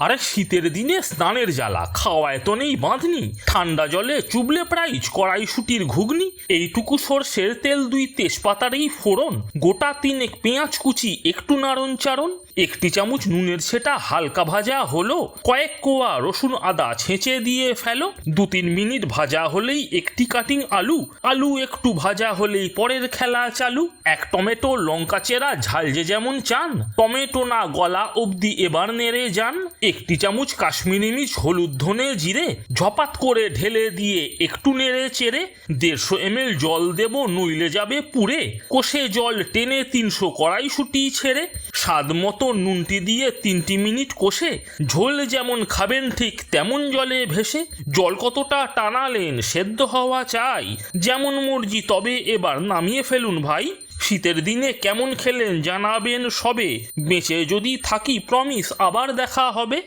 আরে শীতের দিনে স্নানের জ্বালা, খাওয়ায় তো নেই বাঁধনি। ঠান্ডা জলে চুবলে প্রাইজ কড়াইশুটির ঘুগনি। এইটুকু সর্ষের তেল, 2 তেজপাতার এই ফোড়ন, গোটা 3 পেঁয়াজ কুচি, একটু নাড়ন চারণ, 1 চামচ নুনের ছেটা হালকা ভাজা হলো, কয়েক কোয়া রসুন আদা ছেঁচে দিয়ে ফেলো। 2-3 মিনিট ভাজা হলেই 1টি কাটিং আলু, আলু একটু ভাজা হলেই পরের খেলা চালু। 1 টমেটো, লঙ্কা চেরা, ঝাল যে যেমন চান, টমেটো না গলা অবধি এবার নেড়ে যান। 1 চামচ কাশ্মীরি মির্চ, হলুদ, ধনে, জিরে ঝপাত করে ঢেলে দিয়ে একটু নেড়ে চেড়ে 150 ml জল দেব, নইলে যাবে পুড়ে। কষে জল টেনে 300 কড়াইশুঁটি ছেড়ে স্বাদ মতো নুনটি দিয়ে 3 মিনিট কষে, ঝোল যেমন খাবেন ঠিক তেমন জলে ভেসে। জল কতটা টানালেন সেদ্ধ হওয়া চাই, যেমন মর্জি তবে এবার নামিয়ে ফেলুন ভাই। শীতের দিনে কেমন খেলেন জানাবেন সবে, বেঁচে যদি থাকি প্রমিস আবার দেখা হবে।